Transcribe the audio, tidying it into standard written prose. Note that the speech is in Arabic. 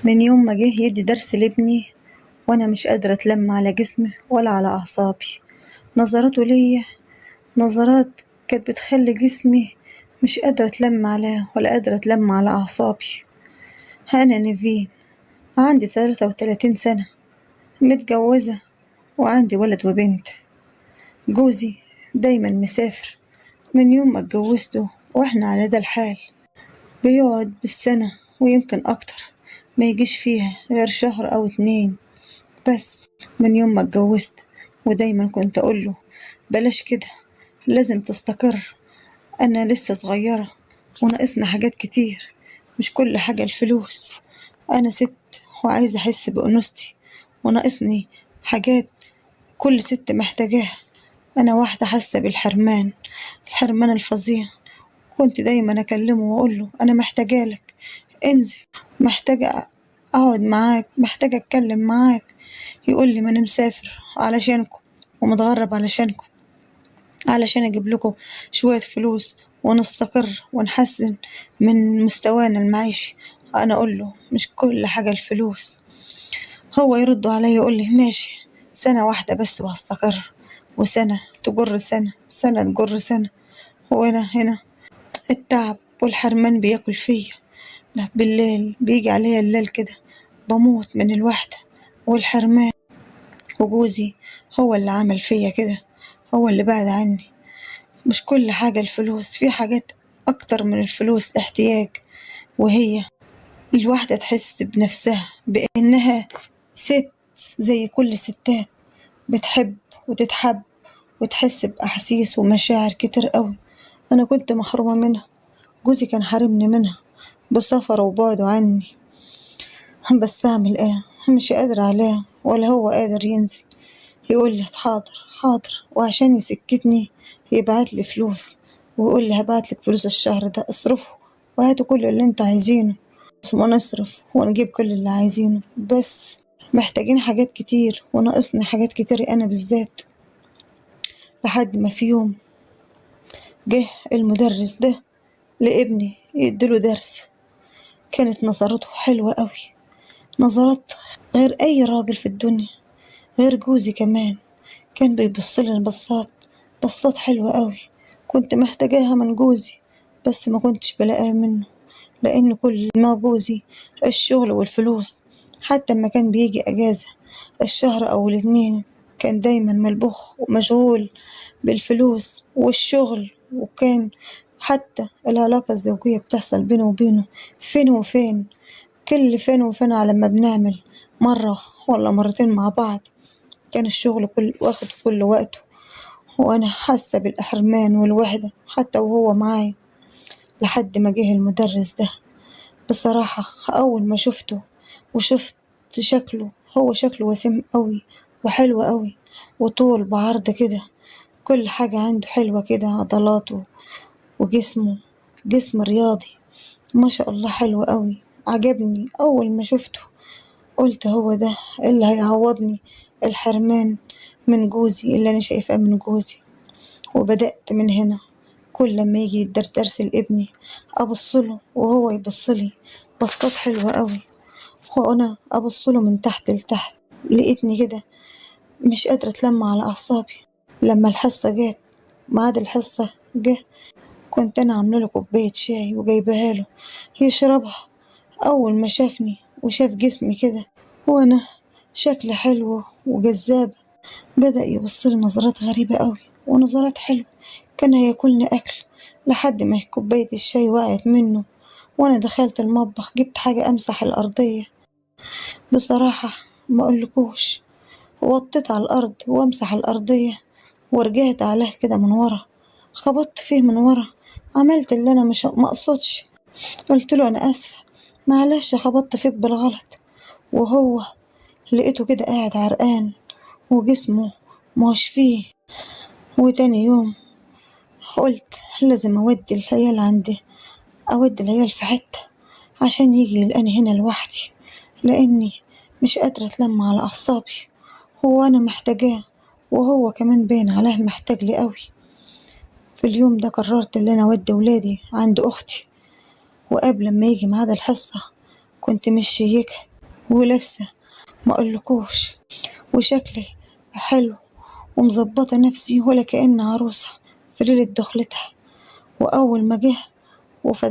من يوم ما جه يدي درس لابني وانا مش قادرة اتلم على جسمي ولا على اعصابي. نظراته ليا نظرات كانت بتخلي جسمي مش قادرة اتلم عليه ولا قادرة اتلم على اعصابي. انا نيفين، عندي 33 سنة، متجوزة وعندي ولد وبنت. جوزي دايما مسافر، من يوم ما اتجوزته واحنا على ده الحال. بيقعد بالسنة ويمكن اكتر، ما يجيش فيها غير شهر او 2 بس. من يوم ما اتجوزت ودايما كنت اقوله بلاش كده، لازم تستقر، انا لسه صغيرة وناقصنا حاجات كتير، مش كل حاجة الفلوس. انا ست وعايزة احس بأنوثتي، وناقصني حاجات كل ست محتاجاها. انا واحدة حاسة بالحرمان، الحرمان الفظيع. كنت دايما اكلمه واقوله انا محتاجالك، انزل، محتاجة اقعد معاك، محتاجة اتكلم معاك. يقول لي ما انا مسافر علشانكم ومتغرب علشانكم، علشان اجيب لكم شوية فلوس ونستقر ونحسن من مستوانا المعيشي. انا اقول له مش كل حاجة الفلوس. هو يرد علي يقول لي ماشي، سنة واحدة بس وهستقر، وسنة تجر سنة، سنة تجر سنة. وانا هنا التعب والحرمان بياكل فيا. لا، بالليل بيجي عليا الليل كده بموت من الوحدة والحرمان. وجوزي هو اللي عمل فيا كده، هو اللي بعد عني. مش كل حاجة الفلوس، في حاجات أكتر من الفلوس احتياج، وهي الواحدة تحس بنفسها بأنها ست زي كل الستات، بتحب وتتحب وتحس بأحاسيس ومشاعر كتير قوي. أنا كنت محرومة منها، جوزي كان حارمني منها بسفره وبعده عني. بس أعمل إيه؟ مش قادرة عليه ولا هو قادر ينزل. يقول لي حاضر حاضر، وعشان يسكتني يبعت لي فلوس ويقول لي هبعت لك فلوس الشهر ده اصرفه وهاتوا كل اللي انت عايزينه. ثم نصرف ونجيب كل اللي عايزينه، بس محتاجين حاجات كتير وناقصني حاجات كتير انا بالذات. لحد ما في يوم جه المدرس ده لابني يديله درس. كانت نظراته حلوة قوي، نظرات غير اي راجل في الدنيا، غير جوزي كمان. كان بيبصلي بصات حلوة قوي، كنت محتاجاها من جوزي بس ما كنتش بلاقيها منه، لأن كل ما جوزي الشغل والفلوس. حتى ما كان بيجي أجازة الشهر أو الاتنين كان دايما ملبخ ومشغول بالفلوس والشغل. وكان حتى العلاقة الزوجية بتحصل بينه وبينه فين وفين، كل فين وفين على ما بنعمل مرة ولا مرتين مع بعض. كان الشغل واخد كل وقته، وأنا حاسة بالحرمان والوحدة حتى وهو معايا. لحد ما جه المدرس ده، بصراحة أول ما شفته وشفت شكله، هو شكله وسيم قوي وحلو قوي وطول بعرض كده، كل حاجة عنده حلوة كده، عضلاته وجسمه جسم رياضي ما شاء الله، حلو قوي. عجبني أول ما شفته، قلت هو ده اللي هيعوضني الحرمان من جوزي اللي أنا شايفاه من جوزي. وبدأت من هنا، كل لما يجي درس لابني أبصله وهو يبصلي بصات حلوة قوي، وأنا أبصله من تحت لتحت. لقيتني كده مش قادرة أتلم على أعصابي. لما الحصة جات، ميعاد الحصة جه، كنت أنا عاملة له كوباية شاي وجايبها له يشربها. أول ما شافني وشاف جسمي كده وأنا شكل حلو وجذاب، بدأ يبصلي نظرات غريبة قوي ونظرات حلوة، كان هياكلني أكل. لحد ما كوباية الشاي وقعت منه، وأنا دخلت المطبخ جبت حاجة أمسح الأرضية. بصراحة ما أقولكوش، وطيت على الأرض وأمسح الأرضية ورجعت عليه كده من ورا، خبطت فيه من ورا، عملت اللي أنا مش مقصودش. قلت له أنا آسفة، معلش خبطت فيك بالغلط. وهو لقيته كده قاعد عرقان وجسمه مش فيه. وتاني يوم قلت لازم أودي العيال عندي، أودي العيال في حتة عشان يجي يلقاني هنا لوحدي، لأني مش قادرة أتلم على أعصابي. هو أنا محتاجاه وهو كمان باين عليه محتاج لي قوي. في اليوم ده قررت إن أنا أودي ولادي عند أختي، وقبل ما يجي ميعاد الحصة كنت مش شيكة ولابسة ما أقولكوش، وشكلي حلو ومظبطة نفسي ولا كأن عروسة في ليلة دخلتها. وأول ما جه وفتح